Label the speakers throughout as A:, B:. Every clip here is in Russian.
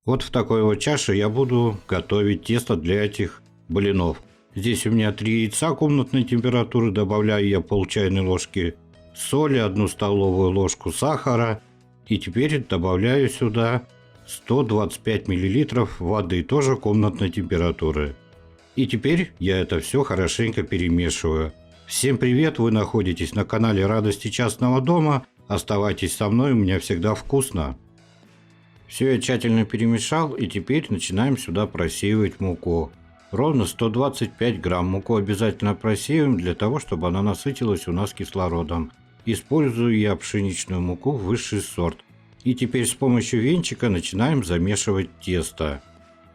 A: Вот в такой вот чаше я буду готовить тесто для этих блинов. Здесь у меня 3 яйца комнатной температуры, добавляю я пол чайной ложки соли, 1 столовую ложку сахара. И теперь добавляю сюда 125 мл воды, тоже комнатной температуры. И теперь я это все хорошенько перемешиваю. Всем привет, вы находитесь на канале Радости Частного Дома. Оставайтесь со мной, у меня всегда вкусно. Все я тщательно перемешал, и теперь начинаем сюда просеивать муку. Ровно 125 грамм муку обязательно просеиваем для того, чтобы она насытилась у нас кислородом. Использую я пшеничную муку высший сорт. И теперь с помощью венчика начинаем замешивать тесто.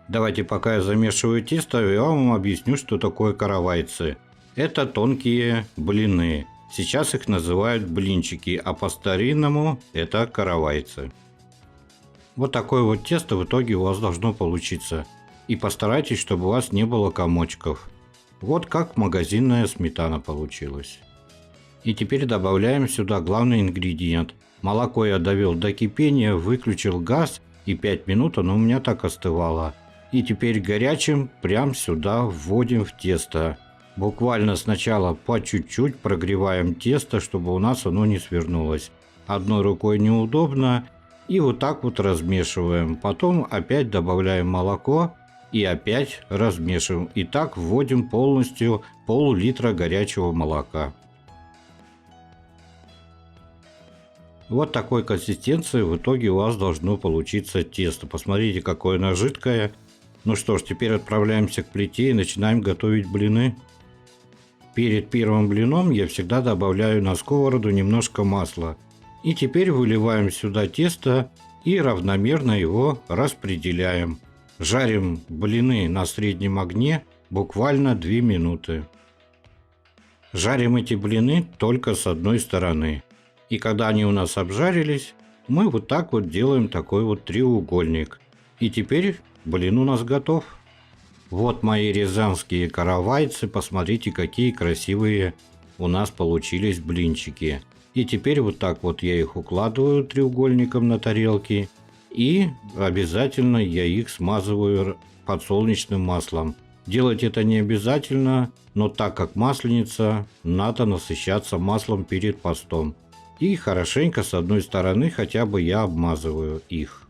A: Давайте, пока я замешиваю тесто, я вам объясню, что такое каравайцы. Это тонкие блины. Сейчас их называют блинчики, а по-старинному это каравайцы. Вот такое вот тесто в итоге у вас должно получиться. И постарайтесь, чтобы у вас не было комочков. Вот как магазинная сметана получилась. И теперь добавляем сюда главный ингредиент. Молоко я довел до кипения, выключил газ, и 5 минут оно у меня так остывало. И теперь горячим прям сюда вводим в тесто. Буквально сначала по чуть-чуть прогреваем тесто, чтобы у нас оно не свернулось. Одной рукой неудобно. И вот так вот размешиваем. Потом опять добавляем молоко и опять размешиваем. И так вводим полностью пол-литра горячего молока. Вот такой консистенции в итоге у вас должно получиться тесто. Посмотрите, какое оно жидкое. Ну что ж, теперь отправляемся к плите и начинаем готовить блины. Перед первым блином я всегда добавляю на сковороду немножко масла. И теперь выливаем сюда тесто и равномерно его распределяем. Жарим блины на среднем огне буквально 2 минуты. Жарим эти блины только с одной стороны. И когда они у нас обжарились, мы вот так вот делаем такой вот треугольник. И теперь блин у нас готов. Вот мои рязанские каравайцы. Посмотрите, какие красивые у нас получились блинчики. И теперь вот так вот я их укладываю треугольником на тарелки. И обязательно я их смазываю подсолнечным маслом. Делать это не обязательно, но так как масленица, надо насыщаться маслом перед постом. И хорошенько с одной стороны хотя бы я обмазываю их.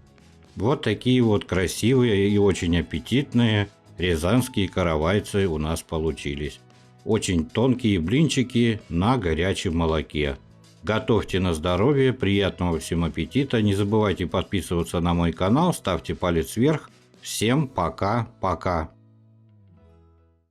A: Вот такие вот красивые и очень аппетитные рязанские каравайцы у нас получились. Очень тонкие блинчики на горячем молоке. Готовьте на здоровье, приятного всем аппетита. Не забывайте подписываться на мой канал, ставьте палец вверх. Всем пока-пока.